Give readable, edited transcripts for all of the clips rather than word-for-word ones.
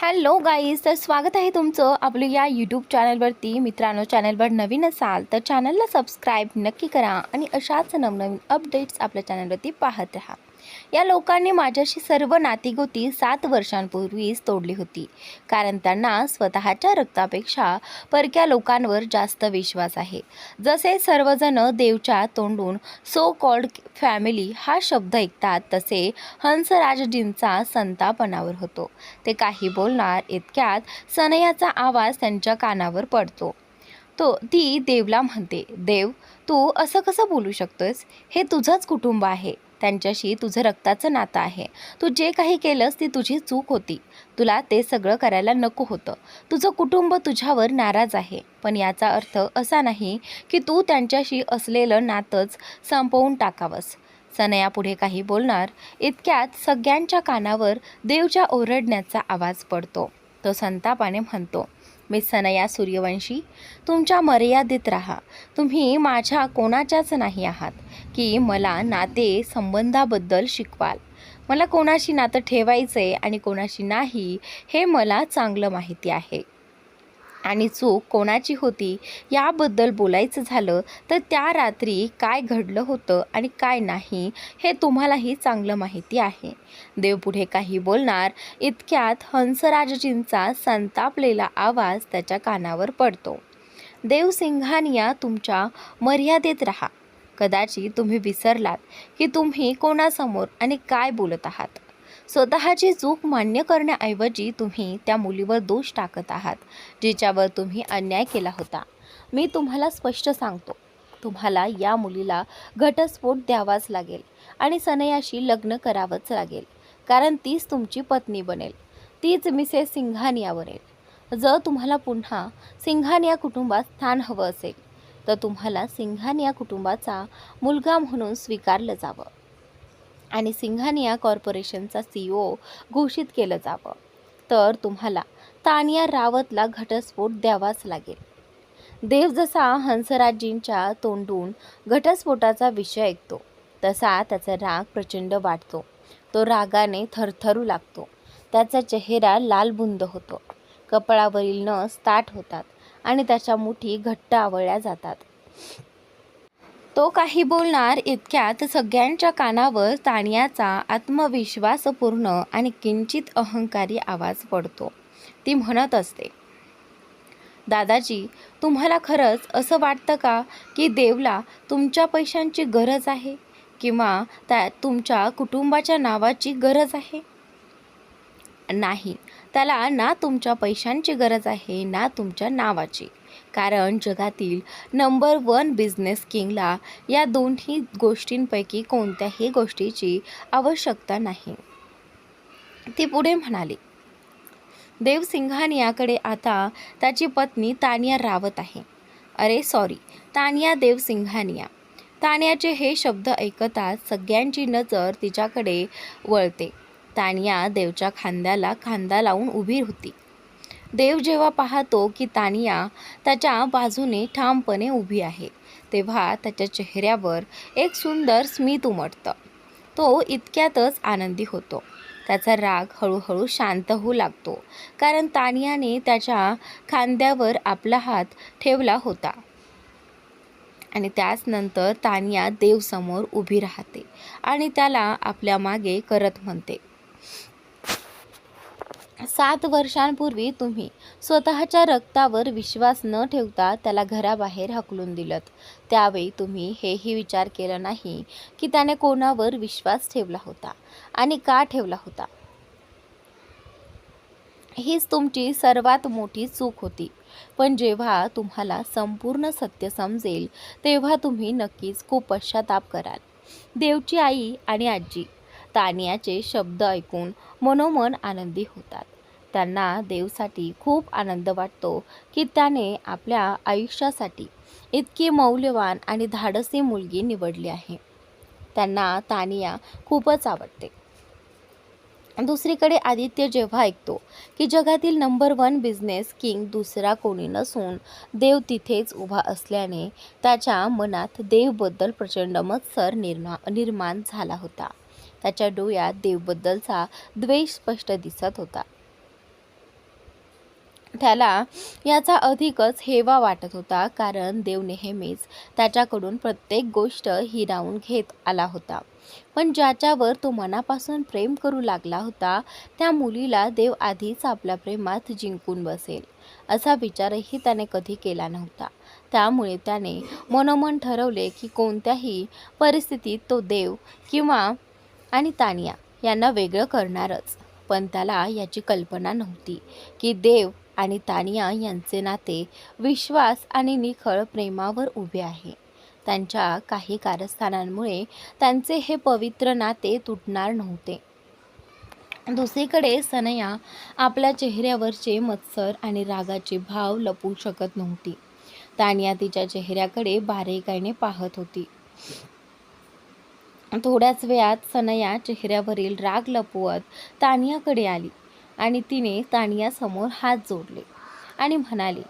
Hello guys, तर स्वागत आहे तुमचं आपलं या यूट्यूब चॅनलवरती. मित्रांनो, चॅनलवर नवीन असाल तर चॅनलला सबस्क्राईब नक्की करा आणि अशाच नवनवीन अपडेट्स आपल्या चॅनलवरती पाहत राहा. या लोकांनी माझ्याशी सर्व नातीगोती 7 वर्षांपूर्वीच तोडली होती, कारण त्यांना स्वतःच्या रक्तापेक्षा परक्या लोकांवर जास्त विश्वास आहे. जसे सर्वजण देवच्या तोंडून सो कॉल्ड फॅमिली हा शब्द ऐकतात, तसे हंसराजजींचा संताप अनावर होतो. ते काही बोलणार इतक्यात सनयाचा आवाज त्यांच्या कानावर पडतो. ती देवला म्हणते, देव, तू असं कसं बोलू शकतोयस? हे तुझंच कुटुंब आहे, त्यांच्याशी तुझं रक्ताचं नातं आहे. तू जे काही केलंस ती तुझी चूक होती. तुला ते सगळं करायला नको होतं. तुझं कुटुंब तुझ्यावर नाराज आहे, पण याचा अर्थ असा नाही की तू त्यांच्याशी असलेलं नातंच संपवून टाकावंस. सनया पुढे काही बोलणार इतक्यात सगळ्यांच्या कानावर देवच्या ओरडण्याचा आवाज पडतो. तो संतापाने म्हणतो, मिस सनया सूर्यवंशी, तुमच्या मर्यादेत राहा. तुम्ही माझ्या कोणाच्याच नाही आहात की मला नाते संबंधाबद्दल शिकवाल. मला कोणाशी नातं ठेवायचे आणि कोणाशी नाही हे मला चांगलं माहिती आहे. आणि चूक कोणाची होती याबद्दल बोलायचं झालं तर त्या रात्री काय घडलं होतं आणि काय नाही हे तुम्हालाही चांगलं माहिती आहे. देव पुढे काही बोलणार इतक्यात हंसराजजींचा संतापलेला आवाज त्याच्या कानावर पडतो. देव सिंघानिया, तुमच्या मर्यादेत राहा. कदाचित तुम्ही विसरलात की तुम्ही कोणासमोर आणि काय बोलत आहात. स्वतःची चूक मान्य करण्याऐवजी तुम्ही त्या मुलीवर दोष टाकत आहात, जिच्यावर तुम्ही अन्याय केला होता. मी तुम्हाला स्पष्ट सांगतो, तुम्हाला या मुलीला घटस्फोट द्यावाच लागेल आणि सनयाशी लग्न करावंच लागेल, कारण तीच तुमची पत्नी बनेल. तीच मिसेस सिंघानिया बनेल. जर तुम्हाला पुन्हा सिंघानिया कुटुंबात स्थान हवं असेल तर तुम्हाला सिंघानिया कुटुंबाचा मुलगा म्हणून स्वीकारलं जावं आणि सिंघानिया कॉर्पोरेशनचा CEO घोषित केलं जावं. तर तुम्हाला तानिया रावतला घटस्फोट द्यावाच लागेल. देव जसा हंसराजजींच्या तोंडून घटस्फोटाचा विषय ऐकतो तसा त्याचा राग प्रचंड वाढतो. तो रागाने थरथरू लागतो. त्याचा चेहरा लालबुंद होतो. कपाळावरील नस ताठ होतात आणि त्याच्या मुठी घट्ट आवळल्या जातात. तो काही बोलणार इतक्यात सगळ्यांच्या कानावर तानियाचा आत्मविश्वासपूर्ण आणि किंचित अहंकारी आवाज पडतो. ती म्हणत असते, दादाजी, तुम्हाला खरंच असं वाटतं का की देवला तुमच्या पैशांची गरज आहे किंवा तुमच्या कुटुंबाच्या नावाची गरज आहे? नाही, त्याला ना तुमच्या पैशांची गरज आहे ना तुमच्या नावाची. कारण जगातील नंबर 1 बिझनेस किंगला या दोन्ही गोष्टींपैकी कोणत्याही गोष्टीची आवश्यकता नाही. ती पुढे म्हणाली, देव सिंघानियाकडे आता त्याची पत्नी तानिया रावत आहे. अरे सॉरी, तानिया देव सिंघानिया. तानियाचे हे शब्द ऐकताच सगळ्यांची नजर तिच्याकडे वळते. तानिया देवच्या खांद्याला खांदा लावून उभी होती. देव जेव्हा पाहतो की तानिया त्याच्या बाजूने ठामपणे उभी आहे, तेव्हा त्याच्या चेहऱ्यावर एक सुंदर स्मित उमटतं. तो इतक्यातच आनंदी होतो. त्याचा राग हळूहळू शांत होऊ लागतो, कारण तानियाने त्याच्या खांद्यावर आपला हात ठेवला होता. आणि त्याचनंतर तानिया देवसमोर उभी राहते आणि त्याला आपल्या मागे करत म्हणते, 7 वर्षांपूर्वी तुम्ही स्वतःच्या रक्तावर विश्वास न ठेवता त्याला घराबाहेर हकलून दिलत. त्यावेळी तुम्ही हेही विचार केला नाही की त्याने कोणावर विश्वास ठेवला होता आणि का ठेवला होता. हीच तुमची सर्वात मोठी चूक होती. पण जेव्हा तुम्हाला संपूर्ण सत्य समजेल तेव्हा तुम्ही नक्कीच खूप पश्चाताप कराल. देवची आई आणि आजी तानियाचे शब्द ऐकून मनोमन आनंदी होतात. त्यांना देवसाठी खूप आनंद वाटतो की त्याने आपल्या आयुष्यासाठी इतकी मौल्यवान आणि धाडसी मुलगी निवडली आहे. त्यांना तानिया खूपच आवडते. दुसरीकडे आदित्य जेव्हा ऐकतो की जगातील नंबर 1 बिझनेस किंग दुसरा कोणी नसून देव तिथेच उभा असल्याने त्याच्या मनात देवबद्दल प्रचंड मत्सर निर्माण झाला होता. त्याच्या डोळ्यात देवबद्दलचा द्वेष स्पष्ट दिसत होता. त्याला याचा अधिकच हेवा वाटत होता, कारण देव नेहमीच त्याच्याकडून प्रत्येक गोष्ट हिरावून घेत आला होता. पण ज्याच्यावर तो मनापासून प्रेम करू लागला होता, त्या मुलीला देव आधीच आपल्या प्रेमात जिंकून बसेल असा विचारही त्याने कधी केला नव्हता. त्यामुळे त्याने मनोमन ठरवले की कोणत्याही परिस्थितीत तो देव किंवा आणि तानिया यांना वेगळं करणारच. पण त्याला याची कल्पना नव्हती की देव आणि तानिया यांचे नाते विश्वास आणि निखळ प्रेमावर उभे आहे. त्यांच्या काही कारस्थानांमुळे त्यांचे हे पवित्र नाते तुटणार नव्हते. दुसरीकडे सनया आपल्या चेहऱ्यावरचे मत्सर आणि रागाचे भाव लपवू शकत नव्हती. तानिया तिच्या चेहऱ्याकडे बारीकाईने पाहत होती. थोड्याच वेळात सनया चेहऱ्यावरील राग लपवत तानियाकडे आली आणि तिने तानियासमोर हात जोडले आणि म्हणाली,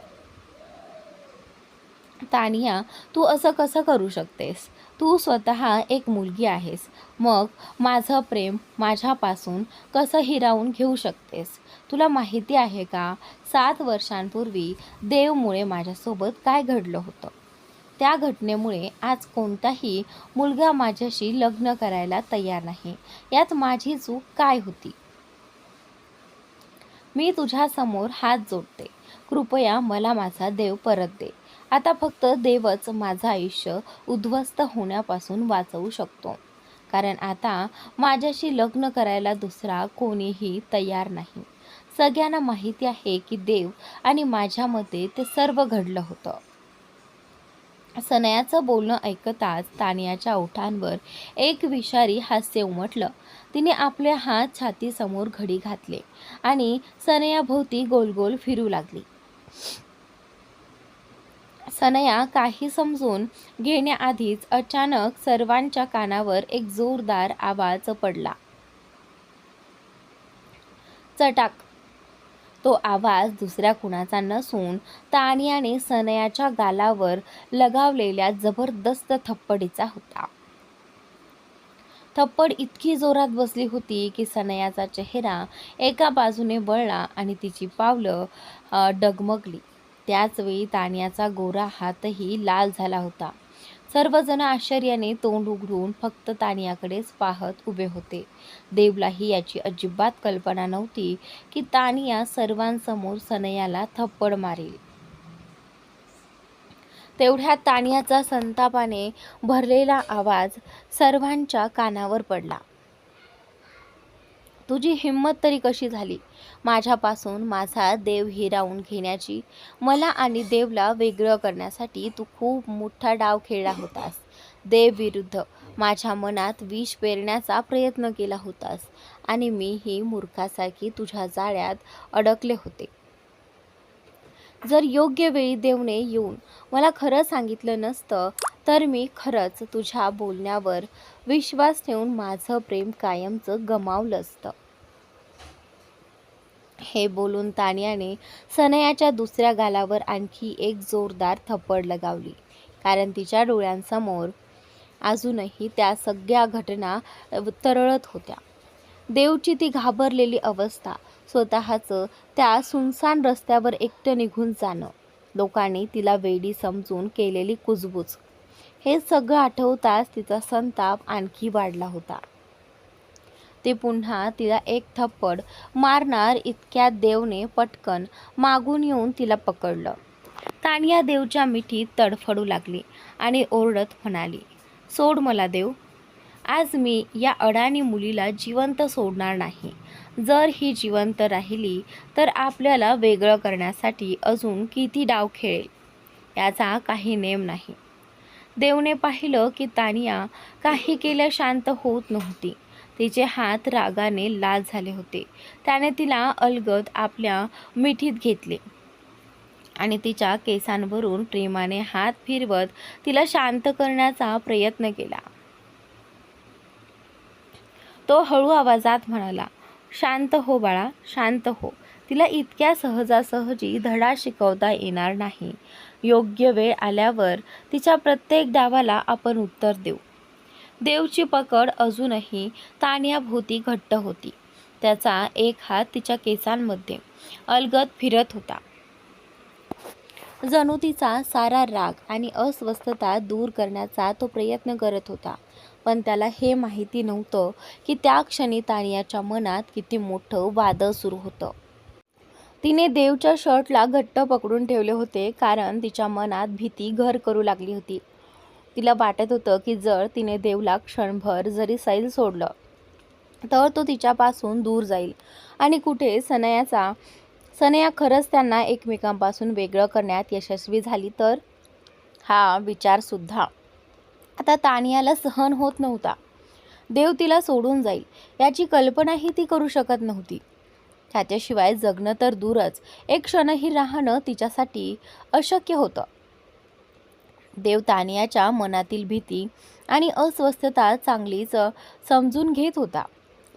तानिया, तू असं कसं करू शकतेस? तू स्वतः एक मुलगी आहेस. मग माझं प्रेम माझ्यापासून कसं हिरावून घेऊ शकतेस? तुला माहिती आहे का, 7 वर्षांपूर्वी देवमुळे माझ्यासोबत काय घडलं होतं? त्या घटनेमुळे आज कोणताही मुलगा माझ्याशी लग्न करायला तयार नाही. यात माझी चूक काय होती? मी तुझ्यासमोर हात जोडते. कृपया मला माझा देव परत दे. आता फक्त देवच माझं आयुष्य उद्ध्वस्त होण्यापासून वाचवू शकतो. कारण आता माझ्याशी लग्न करायला दुसरा कोणीही तयार नाही. सगळ्यांना माहिती आहे की देव आणि माझ्यामध्ये ते सर्व घडलं होतं. सनयाचं बोलणं ऐकताच तानियाच्या ओठांवर एक विषारी हास्य उमटलं. तिने आपले हात छातीसमोर घडी घातले आणि सनयाभोवती गोलगोल फिरू लागली. सनया काही समजून घेण्याआधीच अचानक सर्वांच्या कानावर एक जोरदार आवाज पडला. चटाक! तो आवाज दुसऱ्या कुणाचा नसून तानियाने सनयाच्या गालावर लगावलेल्या जबरदस्त थप्पडीचा होता. थप्पड इतकी जोरात बसली होती की सनयाचा चेहरा एका बाजूने वळला आणि तिची पावलं डगमगली. त्याचवेळी तानियाचा गोरा हातही लाल झाला होता. सर्वजण आश्चर्याने तोंड उघडून फक्त तानियाकडेच पाहत उभे होते. देवलाही याची अजिबात कल्पना नव्हती की तानिया सर्वांसमोर सनयाला थप्पड मारेल. तेवढ्यात तानियाचा संतापाने भरलेला आवाज सर्वांच्या कानावर पडला. तुझी हिंमत तरी कशी झाली माझ्यापासून माझा देव हिरावून घेण्याची? मला आणि देवला वेगळं करण्यासाठी तू खूप मोठा डाव खेळला होतास. देव विरुद्ध माझ्या मनात विष पेरण्याचा प्रयत्न केला होतास आणि मी ही मूर्खासारखी तुझ्या जाळ्यात अडकले होते. जर योग्य वेळी देवने येऊन मला खरं सांगितलं नसतं तर मी खरंच तुझ्या बोलण्यावर विश्वास ठेवून माझं प्रेम कायमचं गमावलं असतं. हे बोलून तानियाने सनयाच्या दुसऱ्या गालावर आणखी एक जोरदार थप्पड लगावली, कारण तिच्या डोळ्यांसमोर अजूनही त्या सगळ्या घटना तरळत होत्या. देवची ती घाबरलेली अवस्था, स्वतःचं त्या सुनसान रस्त्यावर एकटं निघून जाणं, लोकांनी तिला वेडी समजून केलेली कुजबूज, हे सगळं आठवताच तिचा संताप आणखी वाढला होता. ते पुन्हा तिला एक थप्पड मारणार इतक्यात देवने पटकन मागून येऊन तिला पकडलं. तानिया देवच्या मिठीत तडफडू लागली आणि ओरडत म्हणाली, सोड मला देव. आज मी या अडाणी मुलीला जिवंत सोडणार नाही. जर ही जिवंत राहिली तर आपल्याला वेगळं करण्यासाठी अजून किती डाव खेळेल याचा काही नेम नाही. देवने पाहिलं की तानिया काही केल्या शांत होत नव्हती. तिचे हात रागाने लाल झाले होते. त्याने तिला अलगद आपल्या मिठीत घेतले आणि तिच्या केसांवरून प्रेमाने हात फिरवत तिला शांत करण्याचा प्रयत्न केला. तो हळू आवाजात म्हणाला, शांत हो बाळा, शांत हो. तिला इतक्या सहजासहजी धडा शिकवता येणार नाही. योग्य वेळ आल्यावर तिच्या प्रत्येक डावाला आपण उत्तर देऊ. देवची पकड अजूनही तानियाभोवती घट्ट होती. त्याचा एक हात तिच्या केसांमध्ये अलगद फिरत होता. जणू तिचा सारा राग आणि अस्वस्थता दूर करण्याचा तो प्रयत्न करत होता. पण त्याला हे माहिती नव्हतं की त्या क्षणी तानियाच्या मनात किती मोठं वादळ सुरू होतं. तिने देवच्या शर्टला घट्ट पकडून ठेवले होते, कारण तिच्या मनात भीती घर करू लागली होती. तिला वाटत होतं की जर तिने देवला क्षणभर जरी सैल सोडलं तर तो तिच्यापासून दूर जाईल आणि कुठे सनया खरंच त्यांना एकमेकांपासून वेगळं करण्यात यशस्वी झाली तर. हा विचारसुद्धा आता तानियाला सहन होत नव्हता. देव तिला सोडून जाईल याची कल्पनाही ती करू शकत नव्हती. त्याच्याशिवाय जगणं तर दूरच, एक क्षणही राहणं तिच्यासाठी अशक्य होतं. देव तानियाच्या मनातील भीती आणि अस्वस्थता चांगलीच समजून घेत होता.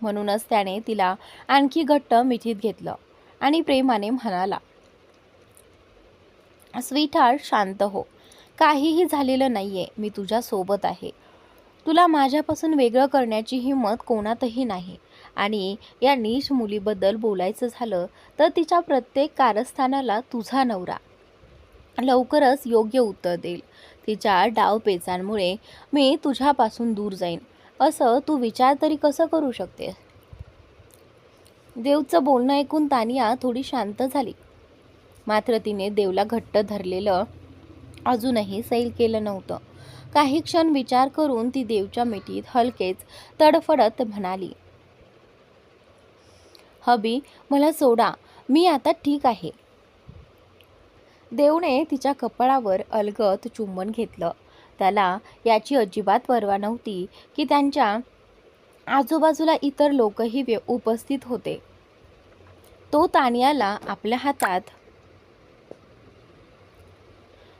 म्हणूनच त्याने तिला आणखी घट्ट मिठीत घेतलं आणि प्रेमाने म्हणाला, स्वीटहार्ट, शांत हो. काहीही झालेलं नाहीये. मी तुझ्या सोबत आहे. तुला माझ्यापासून वेगळं करण्याची हिंमत कोणातही नाही. आणि या नीच मुलीबद्दल बोलायचं झालं तर तिच्या प्रत्येक कारस्थानाला तुझा नवरा लवकरच योग्य उत्तर देईल. तिच्या डावपेचांमुळे मी तुझ्यापासून दूर जाईन असं तू विचार तरी कसं करू शकतेस? देवचं बोलणं ऐकून तानिया थोडी शांत झाली. मात्र तिने देवला घट्ट धरलेलं अजूनही सैल केलं नव्हतं. काही क्षण विचार करून ती देवच्या मिठीत हलकेच तडफडत म्हणाली, हबी, मला सोडा. मी आता ठीक आहे. देवने तिच्या कपाळावर अलगद चुंबन घेतलं. त्याला याची अजिबात पर्वा नव्हती की त्यांच्या आजूबाजूला इतर लोकही उपस्थित होते. तो तानियाला आपल्या हातात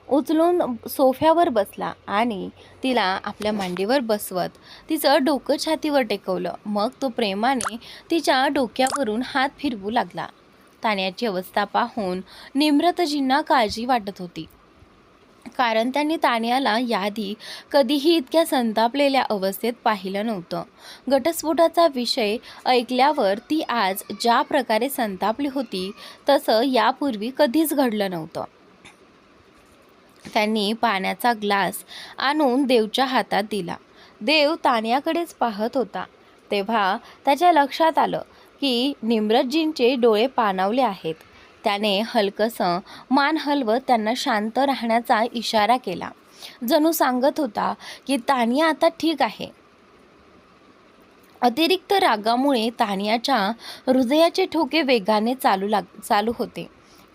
उचलून सोफ्यावर बसला आणि तिला आपल्या मांडीवर बसवत तिचं डोकं छातीवर टेकवलं. मग तो प्रेमाने तिच्या डोक्यावरून हात फिरवू लागला. तानियाची अवस्था पाहून निम्रतजींना काळजी वाटत होती, कारण त्यांनी तानियाला याआधी कधीही इतक्या संतापलेल्या अवस्थेत पाहिलं नव्हतं. घटस्फोटाचा विषय ऐकल्यावर ती आज ज्या प्रकारे संतापली होती तसं यापूर्वी कधीच घडलं नव्हतं. त्यांनी पाण्याचा ग्लास आणून देवच्या हातात दिला. देव तानियाकडेच पाहत होता. तेव्हा त्याच्या लक्षात आलं की निम्रतजींचे डोळे पाणावले आहेत. त्याने हलकसं मान हलवत त्यांना शांत राहण्याचा इशारा केला, जणू सांगत होता की तानिया आता ठीक आहे. अतिरिक्त रागामुळे तानियाच्या हृदयाचे ठोके वेगाने चालू होते.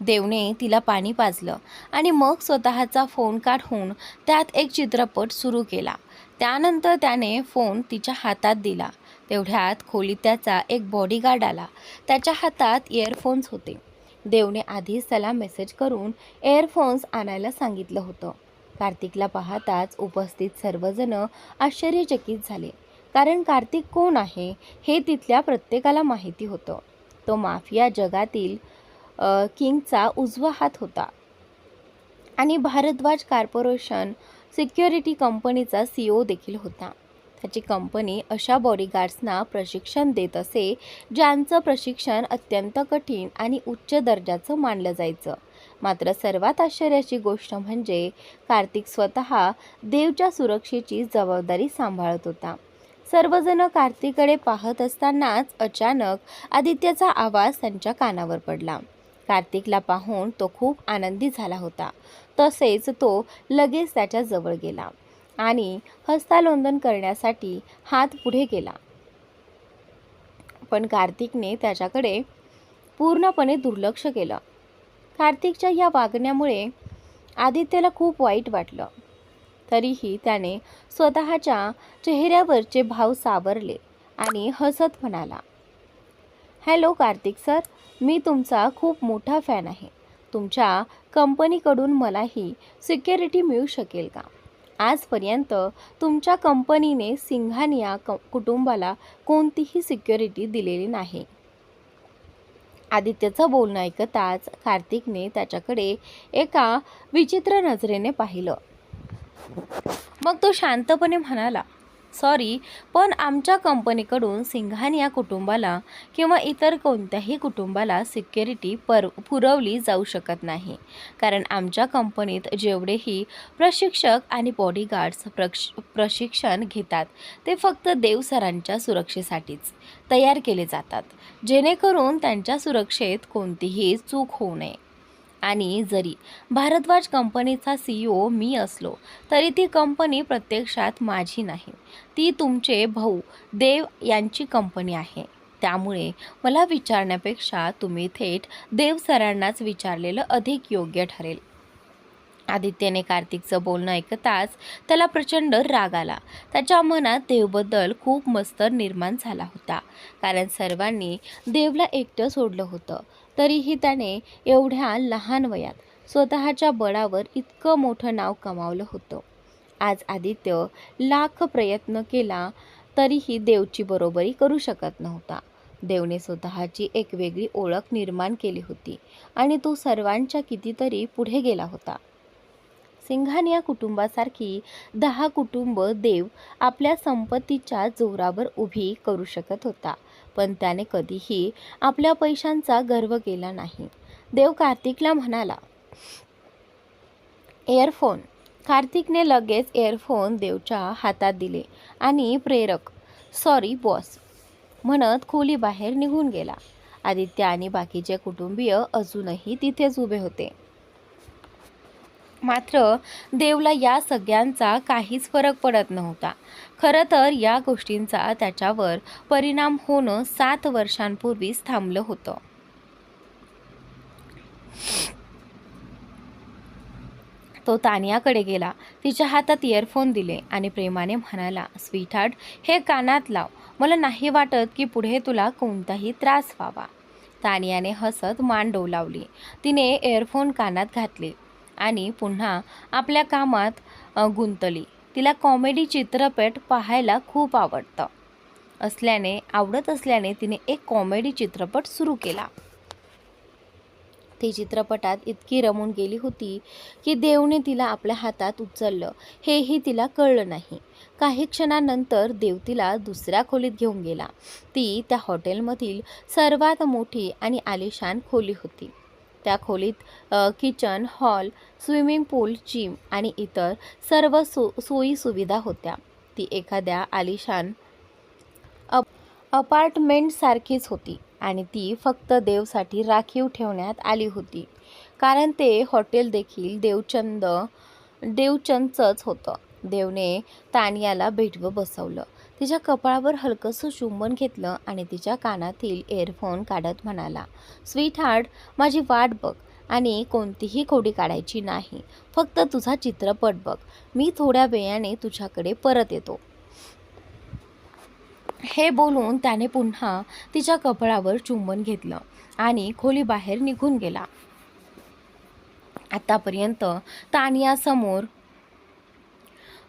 देवने तिला पाणी पाजलं आणि मग स्वतःचा फोन काढून त्यात एक चित्रपट सुरू केला. त्यानंतर त्याने फोन तिच्या हातात दिला. तेवढ्यात खोलीत त्याचा एक बॉडीगार्ड आला. त्याच्या हातात इयरफोन्स होते. देवने आधीच त्याला मेसेज करून इयरफोन्स आणायला सांगितलं होतं. कार्तिकला पाहताच उपस्थित सर्वजण आश्चर्यचकित झाले, कारण कार्तिक कोण आहे हे तिथल्या प्रत्येकाला माहिती होतं. तो माफिया जगातील किंगचा उजवा हात होता आणि भारद्वाज कॉर्पोरेशन सिक्युरिटी कंपनीचा CEO देखील होता. त्याची कंपनी अशा बॉडीगार्ड्सना प्रशिक्षण देत असे ज्यांचं प्रशिक्षण अत्यंत कठीण आणि उच्च दर्जाचं मानलं जायचं. मात्र सर्वात आश्चर्याची गोष्ट म्हणजे कार्तिक स्वतः देवच्या सुरक्षेची जबाबदारी सांभाळत होता. सर्वजण कार्तिककडे पाहत असतानाच अचानक आदित्यचा आवाज त्यांच्या कानावर पडला. कार्तिकला पाहून तो खूप आनंदी झाला होता. तसेच तो लगेच त्याच्या जवळ गेला आणि हस्तांदोलन करण्यासाठी हात पुढे केला. पण कार्तिकने त्याच्याकडे पूर्णपणे दुर्लक्ष केलं. कार्तिकच्या या वागण्यामुळे आदित्यला खूप वाईट वाटलं. तरीही त्याने स्वतःच्या चेहऱ्यावरचे भाव सावरले आणि हसत म्हणाला, हॅलो कार्तिक सर, मी तुमचा खूप मोठा फॅन आहे. तुमच्या कंपनीकडून मलाही सिक्युरिटी मिळू शकेल का? आजपर्यंत तुमच्या कंपनीने सिंघानिया कुटुंबाला कोणतीही सिक्युरिटी दिलेली नाही. आदित्यचं बोलणं ऐकताच कार्तिकने त्याच्याकडे एका विचित्र नजरेने पाहिलं. मग तो शांतपणे म्हणाला, सॉरी, पण आमच्या कंपनीकडून सिंघानिया कुटुंबाला किंवा इतर कोणत्याही कुटुंबाला सिक्युरिटी पुरवली जाऊ शकत नाही, कारण आमच्या कंपनीत जेवढेही प्रशिक्षक आणि बॉडीगार्ड्स प्रशिक्षण घेतात ते फक्त देव सरांच्या सुरक्षेसाठीच तयार केले जातात, जेणेकरून त्यांच्या सुरक्षेत कोणतीही चूक होऊ नये. आणि जरी भारद्वाज कंपनीचा CEO मी असलो तरी ती कंपनी प्रत्यक्षात माझी नाही, ती तुमचे भाऊ देव यांची कंपनी आहे. त्यामुळे मला विचारण्यापेक्षा तुम्ही थेट देव सरांनाच विचारलेलं अधिक योग्य ठरेल. आदित्यने कार्तिकचं बोलणं ऐकताच त्याला प्रचंड राग आला. त्याच्या मनात देवबद्दल खूप मत्सर निर्माण झाला होता, कारण सर्वांनी देवला एकटं सोडलं होतं. तरीही त्याने एवढ्या लहान वयात स्वतःच्या बळावर इतकं मोठं नाव कमावलं होतं. आज आदित्य लाख प्रयत्न केला तरीही देवची बरोबरी करू शकत नव्हता. देवने स्वतःची एक वेगळी ओळख निर्माण केली होती आणि तो सर्वांच्या कितीतरी पुढे गेला होता. सिंघानिया कुटुंबासारखी 10 कुटुंब देव आपल्या संपत्तीच्या जोरावर उभी करू शकत होता, पण त्याने कधीही आपल्या पैशांचा गर्व केला नाही. देव कार्तिकला म्हणाला, इयरफोन. कार्तिकने लगेच इयरफोन देवच्या हातात दिले आणि प्रेरक सॉरी बॉस म्हणत खोलीबाहेर निघून गेला. आदित्य आणि बाकीचे कुटुंबीय अजूनही तिथेच उभे होते. मात्र देवला या सगळ्यांचा काहीच फरक पडत नव्हता. खरं तर या गोष्टींचा त्याच्यावर परिणाम होणं 7 वर्षांपूर्वीच थांबलं होतं. तो तानियाकडे गेला, तिच्या हातात इयरफोन दिले आणि प्रेमाने म्हणाला, स्वीटहार्ट, हे कानात लाव. मला नाही वाटत की पुढे तुला कोणताही त्रास व्हावा. तानियाने हसत मान डोलावली. तिने इयरफोन कानात घातले आणि पुन्हा आपल्या कामात गुंतली. तिला कॉमेडी चित्रपट पाहायला खूप आवडत असल्याने तिने एक कॉमेडी चित्रपट सुरू केला. ती चित्रपटात इतकी रमून गेली होती की देवने तिला आपल्या हातात उचललं हेही तिला कळलं नाही. काही क्षणानंतर देव तिला दुसऱ्या खोलीत घेऊन गेला. ती त्या हॉटेलमधील सर्वात मोठी आणि आलिशान खोली होती. त्या खोलीत किचन, हॉल, स्विमिंग पूल, जिम आणि इतर सर्व सोयी सुविधा होत्या. ती एखाद्या आलिशान अपार्टमेंटसारखीच होती आणि ती फक्त देवसाठी राखीव ठेवण्यात आली होती, कारण ते हॉटेल देखील देवचंदचंच होतं. देवने तानियाला बेडवर बसवलं, तिच्या कपाळावर हलकंसं चुंबन घेतलं आणि तिच्या कानातील इयरफोन काढत म्हणाला, स्वीटहार्ट, माझी वाट बघ आणि कोणतीही खोडी काढायची नाही. फक्त तुझा चित्रपट बघ. मी थोड्या वेळाने तुझ्याकडे परत येतो. हे बोलून त्याने पुन्हा तिच्या कपाळावर चुंबन घेतलं आणि खोलीबाहेर निघून गेला. आतापर्यंत तानिया समोर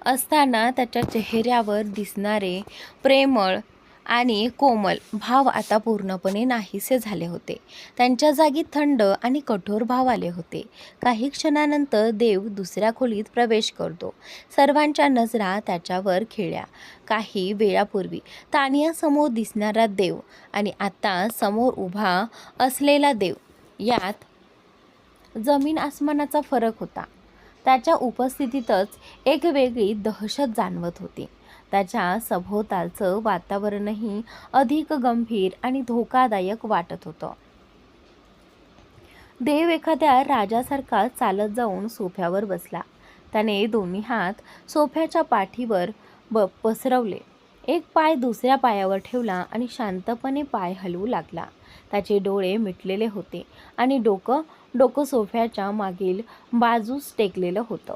असताना त्याच्या चेहऱ्यावर दिसणारे प्रेमळ आणि कोमल भाव आता पूर्णपणे नाहीसे झाले होते. त्यांच्या जागी थंड आणि कठोर भाव आले होते. काही क्षणानंतर देव दुसऱ्या खोलीत प्रवेश करतो. सर्वांच्या नजरा त्याच्यावर खिळल्या. काही वेळापूर्वी तानियासमोर दिसणारा देव आणि आता समोर उभा असलेला देव यात जमीन आसमानाचा फरक होता. त्याच्या उपस्थितीतच एक वेगळी दहशत जाणवत होती. त्याच्या सभोवतालचं वातावरणही अधिक गंभीर आणि धोकादायक वाटत होतं. देव एखाद्या राजासारखा चालत जाऊन सोफ्यावर बसला. त्याने दोन्ही हात सोफ्याच्या पाठीवर पसरवले, एक पाय दुसऱ्या पायावर ठेवला आणि शांतपणे पाय हलवू लागला. त्याचे डोळे मिटलेले होते आणि डोकं सोफ्याच्या मागील बाजूस टेकलेलं होतं.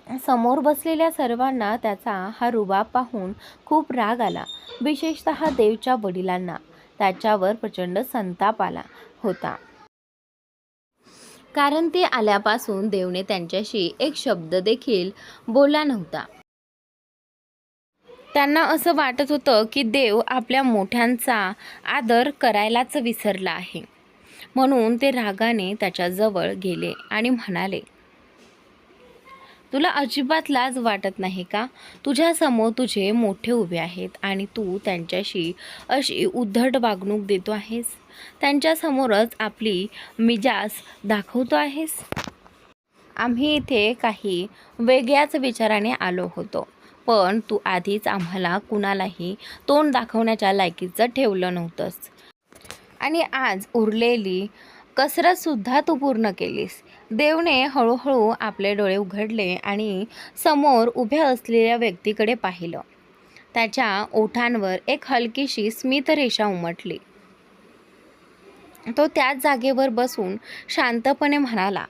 समोर बसलेल्या सर्वांना त्याचा हा रुबाब पाहून खूप राग आला. विशेषतः देवच्या वडिलांना त्याच्यावर प्रचंड संताप आला होता, कारण ते आल्यापासून देवने त्यांच्याशी एक शब्द देखील बोलला नव्हता. त्यांना असं वाटत होतं की देव आपल्या मोठ्यांचा आदर करायलाच विसरला आहे. म्हणून ते रागाने त्याच्याजवळ गेले आणि म्हणाले, तुला अजिबात लाज वाटत नाही का? तुझ्यासमोर तुझे मोठे उभे आहेत आणि तू त्यांच्याशी अशी उद्धट वागणूक देतो आहेस. त्यांच्यासमोरच आपली मिजाज दाखवतो आहेस. आम्ही इथे काही वेगळ्याच विचाराने आलो होतो, पण तू आधीच आम्हाला कुणालाही तोंड दाखवण्याच्या लायकीचं ठेवलं नव्हतंस आणि आज उरलेली कसरतसुद्धा तू पूर्ण केलीस. देवने हळूहळू आपले डोळे उघडले आणि समोर उभ्या असलेल्या व्यक्तीकडे पाहिलं. त्याच्या ओठांवर एक हलकीशी स्मितरेषा उमटली. तो त्याच जागेवर बसून शांतपणे म्हणाला,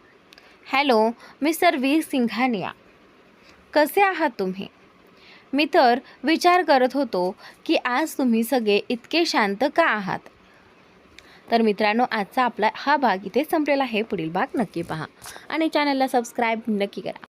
हॅलो मिस्टर व्ही सिंघानिया, कसे आहात तुम्ही? मी तर विचार करत होतो की आज तुम्ही सगळे इतके शांत का आहात. तर मित्रांनो, आजचा आपला हा भाग इथे संपलेला आहे. पुढील भाग नक्की पहा आणि चॅनलला सबस्क्राईब नक्की करा.